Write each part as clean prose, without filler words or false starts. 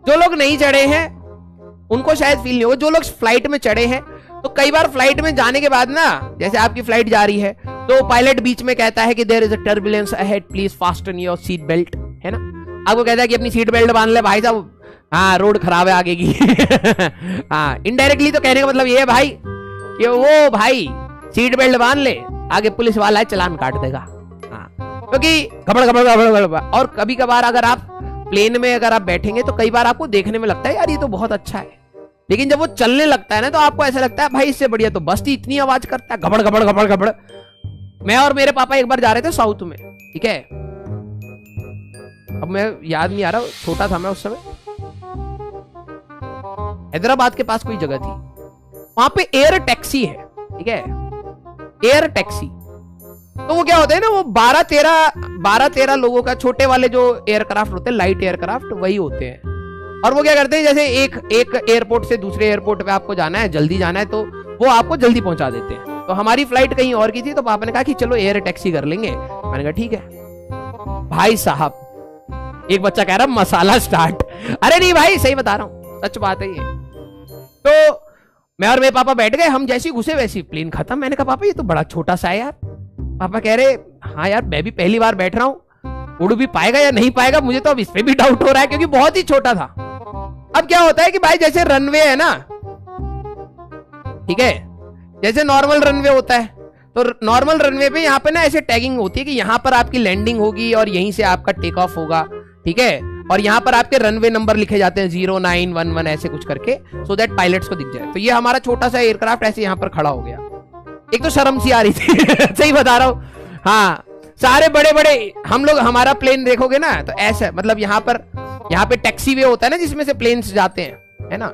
जो लोग नहीं चढ़े हैं उनको शायद फील नहीं होगा। जो लोग फ्लाइट में चढ़े हैं, तो कई बार फ्लाइट में जाने के बाद ना, जैसे आपकी फ्लाइट जा रही है तो पायलट बीच में कहता है कि there is a turbulence ahead, please fasten your seat belt, है ना। आपको कहता है कि अपनी सीट बेल्ट बांध ले भाई साहब, हाँ रोड खराब है आगे की। हाँ, इनडायरेक्टली तो कहने का मतलब ये है भाई कि वो भाई सीट बेल्ट बांध ले, आगे पुलिस वाला है चालान काट देगा। हाँ, क्योंकि घबड़ घबड़ घबड़ घबड़। और कभी कभार अगर आप प्लेन में अगर आप बैठेंगे तो कई बार आपको देखने में लगता है यार ये तो बहुत अच्छा है, लेकिन जब वो चलने लगता है ना तो आपको ऐसा लगता है भाई इससे बढ़िया तो बस ही इतनी आवाज करता है, घबड़ घबड़ घबड़ घबड़। मैं और मेरे पापा एक बार जा रहे थे साउथ में, ठीक है, अब मैं याद नहीं आ रहा, छोटा था मैं उस समय। हैदराबाद के पास कोई जगह थी, वहां पे एयर टैक्सी है, ठीक है, एयर टैक्सी। तो वो क्या होता है ना, वो 12-13 लोगों का, छोटे वाले जो एयरक्राफ्ट होते हैं, लाइट एयरक्राफ्ट वही होते हैं। और वो क्या करते हैं, जैसे एक एयरपोर्ट से दूसरे एयरपोर्ट पे आपको जाना है, जल्दी जाना है, तो वो आपको जल्दी पहुंचा देते हैं। तो हमारी फ्लाइट कहीं और की थी, तो पापा ने कहा कि चलो एयर टैक्सी कर लेंगे। मैंने कहा ठीक है। भाई साहब, एक बच्चा कह रहा मसाला स्टार्ट, अरे नहीं भाई सही बता रहा हूं, सच बात है ये। तो मैं और मेरे पापा बैठ गए, हम जैसी घुसे वैसी प्लेन खत्म। मैंने कहा पापा ये तो बड़ा छोटा सा है यार। पापा कह रहे हाँ यार मैं भी पहली बार बैठ रहा हूं, उड़ भी पाएगा या नहीं पाएगा, मुझे तो अब इस पे भी डाउट हो रहा है क्योंकि बहुत ही छोटा था। अब क्या होता है कि भाई जैसे रनवे है ना, ठीक है, जैसे नॉर्मल रनवे होता है, तो नॉर्मल रनवे पे यहाँ पे ना ऐसे टैगिंग होती है कि यहाँ पर आपकी लैंडिंग होगी और यहीं से आपका टेक ऑफ होगा, ठीक है, और यहाँ पर आपके रनवे नंबर लिखे जाते हैं 0911 ऐसे कुछ करके, सो दैट पायलट्स को दिख जाए। तो ये हमारा छोटा सा एयरक्राफ्ट ऐसे यहाँ पर खड़ा हो गया। एक तो शर्म सी आ रही थी सही बता रहा हूँ। हाँ, सारे बड़े बड़े हम लोग, हमारा प्लेन देखोगे ना तो ऐसा, मतलब यहाँ पे टैक्सी वे होता है ना जिसमें से प्लेन्स जाते हैं, है ना।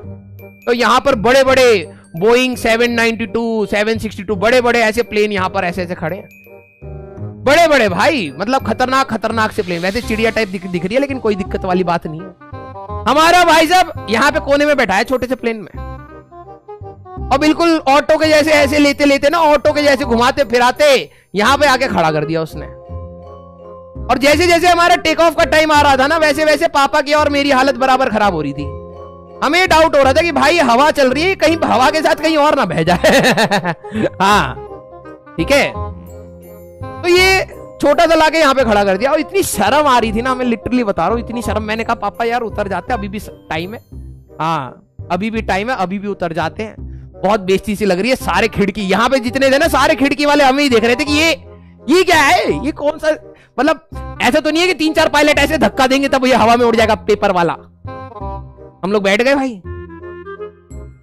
तो यहाँ पर बड़े बड़े बोइंग 792, 762 बड़े बड़े ऐसे प्लेन यहाँ पर ऐसे ऐसे खड़े हैं, बड़े बड़े भाई, मतलब खतरनाक से प्लेन। वैसे चिड़िया टाइप दिख रही है, लेकिन कोई दिक्कत वाली बात नहीं है। हमारा भाई साहब यहाँ पे कोने में बैठा है छोटे से प्लेन में, और बिल्कुल ऑटो के जैसे ऐसे लेते लेते ना, ऑटो के जैसे घुमाते फिराते यहाँ पे आके खड़ा कर दिया उसने। और जैसे जैसे हमारा टेक ऑफ का टाइम आ रहा था ना, वैसे वैसे पापा की और मेरी हालत बराबर खराब हो रही थी। हमें डाउट हो रहा था कि भाई हवा चल रही है, कहीं हवा के साथ कहीं और ना बह जाए। हाँ ठीक है, तो ये छोटा सा लाके यहाँ पे खड़ा कर दिया, और इतनी शर्म आ रही थी ना, मैं लिटरली बता रहा हूँ, इतनी शर्म। मैंने कहा पापा यार उतर जाते हैं, अभी भी टाइम है। हाँ अभी भी टाइम है, अभी भी उतर जाते हैं। बहुत बेइज्जती सी लग रही है। सारे खिड़की यहाँ पे जितने थे ना, सारे खिड़की वाले हमें ही देख रहे थे कि ये क्या है, ये कौन सा, मतलब ऐसा तो नहीं है कि 3-4 पायलट ऐसे धक्का देंगे तब ये हवा में उड़ जाएगा पेपर वाला। हम लोग बैठ गए भाई,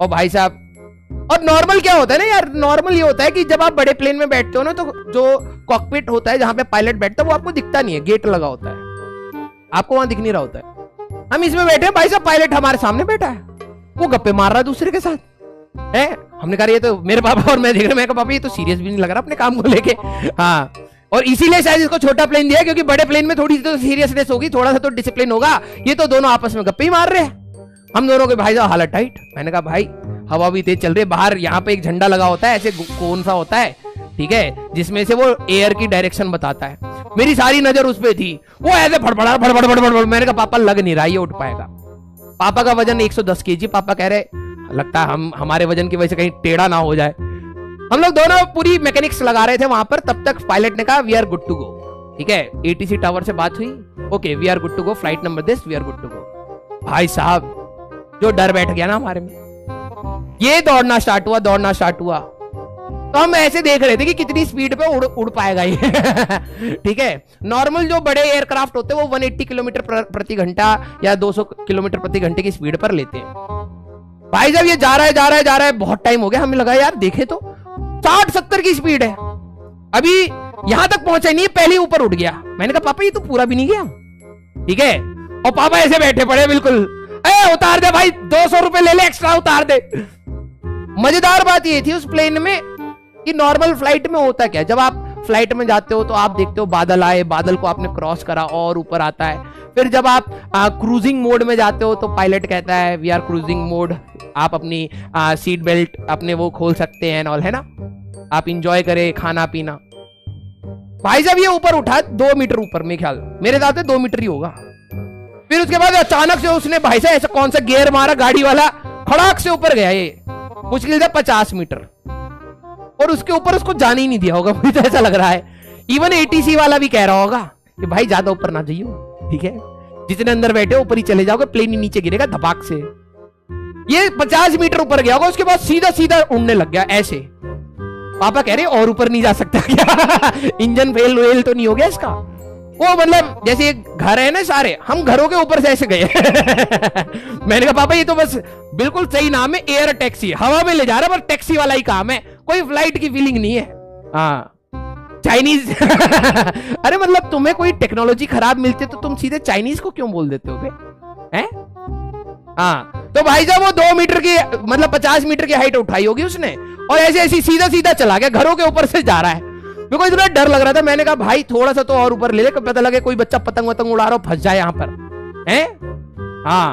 और भाई साहब, और नॉर्मल क्या होता है ना यार, नॉर्मल ये होता है कि जब आप बड़े प्लेन में बैठते हो ना, तो जो कॉकपिट होता है जहां पे पायलट बैठता है वो आपको दिखता नहीं है, गेट लगा होता है, आपको वहां दिख नहीं रहा होता है। हम इसमें बैठे हैं, भाई साहब पायलट हमारे सामने बैठा है, वो गप्पे मार रहा है दूसरे के साथ है। हमने कहा ये तो, मेरे पापा और मैं देख रहे, मैं कहा पापा ये तो सीरियस भी नहीं लग रहा अपने काम को लेके। हाँ, और इसीलिए शायद इसको छोटा प्लेन दिया, क्योंकि बड़े प्लेन में थोड़ी सी तो सीरियसनेस होगी, थोड़ा सा तो डिसिप्लिन होगा। ये तो दोनों आपस में गप्पे ही मार रहे हैं। हम दोनों के भाई साहब हालत टाइट। मैंने कहा भाई हवा भी तेज चल रही है, बाहर यहाँ पे एक झंडा लगा होता है, ऐसे कौन सा होता है, ठीक है, जिसमें से वो एयर की डायरेक्शन बताता है। मेरी सारी नजर उस पे थी, वो ऐसे फड़फड़ा फड़फड़। मैंने कहा पापा लग नहीं रहा ये उठ पाएगा। पापा का वजन 110 kg। पापा कह रहे लगता है हमारे वजन की वजह से कहीं टेढ़ा ना हो जाए। हम लोग दोनों पूरी मैकेनिक्स लगा रहे थे वहां पर। तब तक पायलट ने कहा we are good to go, ठीक है, एटीसी टावर से बात हुई, okay we are good to go, flight number this, we are good to go. भाई साहब जो डर बैठ गया ना हमारे में, ये दौड़ना स्टार्ट हुआ। तो हम ऐसे देख रहे थे कि कितनी स्पीड पे उड़ पाएगा ये। ठीक है, नॉर्मल जो बड़े एयरक्राफ्ट होते हैं वो 180 किलोमीटर प्रति घंटा या 200 किलोमीटर प्रति घंटे की स्पीड पर लेते हैं। भाई जब ये जा रहा है, बहुत टाइम हो गया, हमें लगा यार देखे तो 60-70 की स्पीड है, अभी यहां तक पहुंचा नहीं, पहले ऊपर उठ गया। मैंने कहा पापा ये तो पूरा भी नहीं गया, ठीक है, और पापा ऐसे बैठे पड़े बिल्कुल, उतार दे भाई, 200 रुपए ले ले एक्स्ट्रा, उतार दे। मजेदार बात ये थी उस प्लेन में कि नॉर्मल फ्लाइट में होता क्या, जब आप फ्लाइट में जाते हो तो आप देखते हो बादल आए, बादल को आपने क्रॉस करा और ऊपर आता है। फिर जब आप क्रूजिंग मोड में जाते हो तो पायलट कहता है वी आर क्रूजिंग मोड, आप अपनी सीट बेल्ट अपने वो खोल सकते हैं और, है ना, आप इंजॉय करें खाना पीना। भाई साहब ये ऊपर उठा 2 मीटर ऊपर, मेरे ख्याल मेरे हिसाब से 2 मीटर ही होगा। फिर उसके बाद अचानक से उसने भाई साहब ऐसा कौन सा गियर मारा गाड़ी वाला, खड़ाक से ऊपर गया, ये मुश्किल से 50 मीटर, और उसके ऊपर उसको जाने ही नहीं दिया होगा, मुझे तो ऐसा लग रहा है। इवन एटीसी वाला भी कह रहा होगा कि भाई ज्यादा ऊपर ना जाइए, ठीक है, जितने अंदर बैठे ऊपर ही चले जाओगे, प्लेन ही नीचे गिरेगा धपाक से। ये 50 मीटर ऊपर गया होगा, उसके बाद सीधा सीधा उड़ने लग गया ऐसे। पापा कह रहे और ऊपर नहीं जा सकता क्या? इंजन फेल वेल तो नहीं हो गया इसका? वो मतलब जैसे एक घर है ना, सारे हम घरों के ऊपर से ऐसे गए। मैंने कहा पापा ये तो बस बिल्कुल सही नाम है, एयर टैक्सी, हवा में ले जा रहा है, पर टैक्सी वाला ही काम है, कोई फ्लाइट की फीलिंग नहीं है। हाँ चाइनीज। अरे मतलब तुम्हें कोई टेक्नोलॉजी खराब मिलती है तो तुम सीधे चाइनीज को क्यों बोल देते हो बे? हैं? हाँ तो भाई साहब वो 2 मीटर की मतलब 50 मीटर की हाइट उठाई होगी उसने, और ऐसे ऐसे सीधा सीधा चला गया, घरों के ऊपर से जा रहा है। मेरे को इतना डर लग रहा था, मैंने कहा भाई थोड़ा सा तो और ऊपर ले ले, पता लगे कोई बच्चा पतंग वतंग उड़ा रहा हो, फंस जाए यहां पर, हैं? हाँ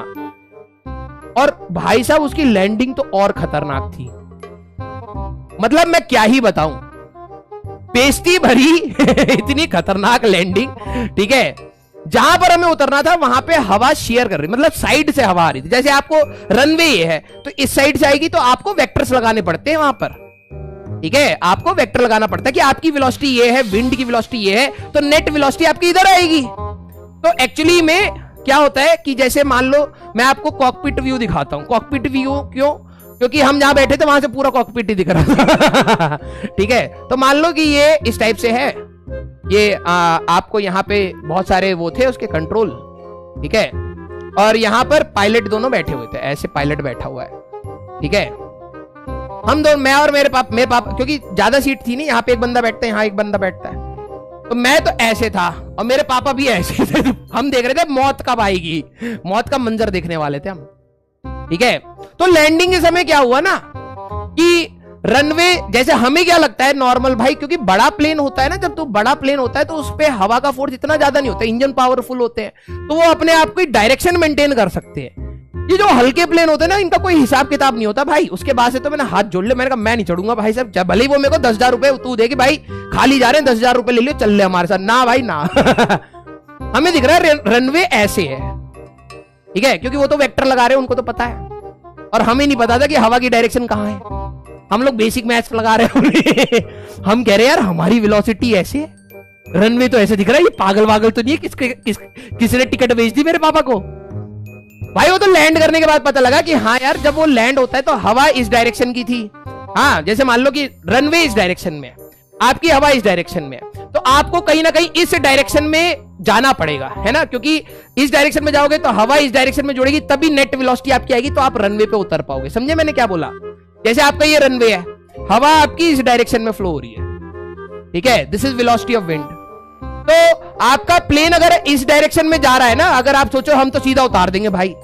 और भाई साहब उसकी लैंडिंग तो और खतरनाक थी, मतलब मैं क्या ही बताऊं, बेइज्जती भरी इतनी खतरनाक लैंडिंग, ठीक है। जहां पर हमें उतरना था वहां पे हवा शेयर कर रही, मतलब साइड से हवा आ रही थी। जैसे आपको रनवे ये है तो इस साइड से आएगी, तो आपको वेक्टर्स लगाने पड़ते हैं वहां पर, ठीक है, आपको वेक्टर लगाना पड़ता है कि आपकी वेलोसिटी ये है, विंड की वेलोसिटी ये है, तो नेट वेलोसिटी आपकी इधर आएगी। तो एक्चुअली में क्या होता है कि जैसे मान लो मैं आपको कॉकपिट व्यू दिखाता हूं। कॉकपिट व्यू क्यों? क्योंकि हम जहां बैठे थे वहां से पूरा कॉकपिट ही दिख रहा था। ठीक है, तो मान लो कि ये इस टाइप से है, ये आपको यहाँ पे बहुत सारे वो थे उसके कंट्रोल, ठीक है, और यहाँ पर पायलट दोनों बैठे हुए थे, ऐसे पायलट बैठा हुआ है, ठीक है। हम दोनों, मैं और मेरे पापा, क्योंकि ज्यादा सीट थी नहीं, यहाँ पे एक बंदा बैठता है, यहाँ एक बंदा बैठता है, तो मैं तो ऐसे था और मेरे पापा भी ऐसे थे। हम देख रहे थे मौत कब आएगी, मौत का मंजर देखने वाले थे हम, ठीक है। तो लैंडिंग के समय क्या हुआ ना कि रनवे, जैसे हमें क्या लगता है नॉर्मल भाई, क्योंकि बड़ा प्लेन होता है ना, जब तो बड़ा प्लेन होता है तो उस पे हवा का फोर्स इतना ज्यादा नहीं होता, इंजन पावरफुल होते हैं, तो वो अपने आप को डायरेक्शन मेंटेन कर सकते हैं। ये जो हल्के प्लेन होते हैं ना, इनका कोई हिसाब किताब नहीं होता भाई। उसके बाद से तो मैंने हाथ जोड़ लिया, मैंने कहा मैं नहीं चढ़ूंगा भाई साहब, जब भले ही वो मेरे को 10,000 रुपए तू दे कि भाई खाली जा रहे हैं 10,000 रुपए ले लियो, चल ले हमारे साथ, ना भाई ना। हमें दिख रहा है रनवे ऐसे है, ठीक है, क्योंकि वो तो वेक्टर लगा रहे हैं, उनको तो पता है, और हमें नहीं पता था कि हवा की डायरेक्शन कहां है। हम लोग बेसिक मैथ्स लगा रहे हैं। हम कह रहे हैं यार हमारी वेलोसिटी ऐसे है, रनवे तो ऐसे दिख रहा है, ये पागल वागल तो नहीं है, किसने टिकट बेच दी मेरे पापा को। भाई वो तो लैंड करने के बाद पता लगा कि हाँ यार, जब वो लैंड होता है तो हवा इस डायरेक्शन की थी। हाँ, जैसे मान लो कि रनवे इस डायरेक्शन में, आपकी हवा इस डायरेक्शन में, तो आपको कहीं ना कहीं इस डायरेक्शन में जाना पड़ेगा, है ना, क्योंकि इस डायरेक्शन में जाओगे तो हवा इस डायरेक्शन में जुड़ेगी, तभी नेट वेलोसिटी आपकी आएगी, तो आप रनवे पे उतर पाओगे। समझे मैंने क्या बोला? जैसे आपका ये रनवे है, हवा आपकी इस डायरेक्शन में फ्लो हो रही है, ठीक है, this is velocity of wind. तो आपका प्लेन अगर इस डायरेक्शन में जा रहा है ना, अगर आप सोचो हम तो सीधा उतार देंगे भाई,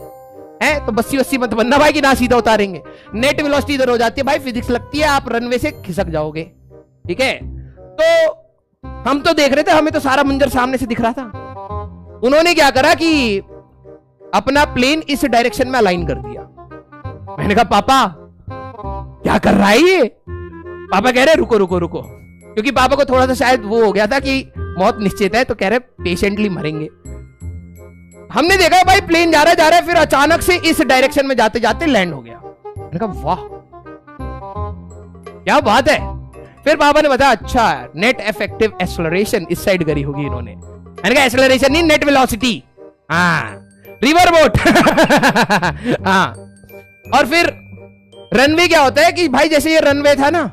है तो बस्सी वस्सी मत बनना भाई कि ना सीधा उतारेंगे, नेट वेलोसिटी इधर हो जाती है भाई, फिजिक्स लगती है, आप रनवे से खिसक जाओगे, ठीक है। तो हम तो देख रहे थे, हमें तो सारा मंजर सामने से दिख रहा था। उन्होंने क्या करा कि अपना प्लेन इस डायरेक्शन में अलाइन कर दिया। मैंने कहा पापा क्या कर रहा है ये? पापा कह रहे रुको रुको रुको, क्योंकि पापा को थोड़ा सा शायद वो हो गया था कि मौत निश्चित है, तो कह रहे पेशेंटली मरेंगे। हमने देखा भाई प्लेन जा रहा है, फिर अचानक से इस डायरेक्शन में जाते जाते लैंड हो गया। मैंने कहा वाह क्या बात है। फिर पापा ने बताया अच्छा नेट इफेक्टिव एक्सेलरेशन इस साइड करी होगी इन्होंने। मैंने कहा एक्सेलरेशन नहीं, नेट वेलोसिटी, हाँ रिवर बोट। हाँ, और फिर रनवे क्या होता है कि भाई जैसे ये रनवे था ना,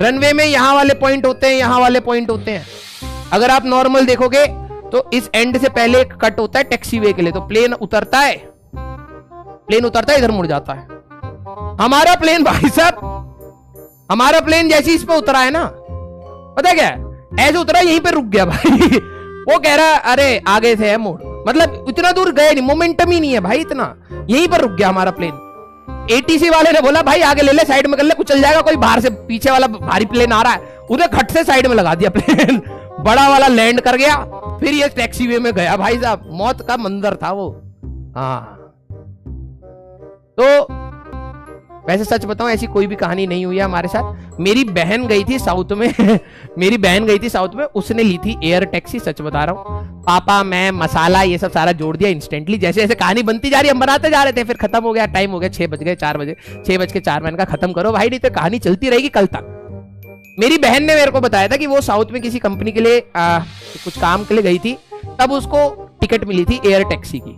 रनवे में यहां वाले पॉइंट होते हैं, यहां वाले पॉइंट होते हैं। अगर आप नॉर्मल देखोगे तो इस एंड से पहले एक कट होता है टैक्सीवे के लिए, तो प्लेन उतरता है, इधर मुड़ जाता है। हमारा प्लेन भाई साहब, हमारा प्लेन जैसे इस पे उतरा है ना, पता क्या ऐसे उतरा, यहीं पे रुक गया भाई। वो कह रहा अरे आगे से है मोड़, मतलब इतना दूर गए नहीं, मोमेंटम ही नहीं है भाई इतना, यहीं पर रुक गया हमारा प्लेन। एटीसी वाले ने बोला भाई आगे ले ले, साइड में कर ले, कुछ चल जाएगा, कोई बाहर से पीछे वाला भारी प्लेन आ रहा है, उधर खट से साइड में लगा दिया प्लेन। बड़ा वाला लैंड कर गया, फिर ये टैक्सीवे में गया भाई साहब, मौत का मंजर था वो। हाँ, तो वैसे सच बताऊं ऐसी कोई भी कहानी नहीं हुई है हमारे साथ। मेरी बहन गई थी साउथ में मेरी बहन गई थी साउथ में, उसने ली थी एयर टैक्सी, सच बता रहा हूँ। पापा मैं मसाला ये सब सारा जोड़ दिया इंस्टेंटली, जैसे जैसे कहानी बनती जा रही हम बनाते जा रहे थे। फिर खत्म हो गया, टाइम हो गया 6 बज गए, 4 बजे, 6:04 मैंने कहा खत्म करो भाई, नहीं तो कहानी चलती रहेगी कल तक। मेरी बहन ने मेरे को बताया था कि वो साउथ में किसी कंपनी के लिए कुछ काम के लिए गई थी, तब उसको टिकट मिली थी एयर टैक्सी की,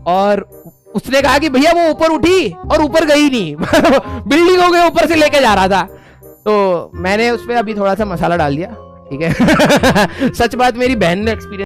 और उसने कहा कि भैया वो ऊपर उठी और ऊपर गई नहीं बिल्डिंगों के ऊपर से लेके जा रहा था। तो मैंने उसमें अभी थोड़ा सा मसाला डाल दिया, ठीक है सच बात मेरी बहन ने एक्सपीरियंस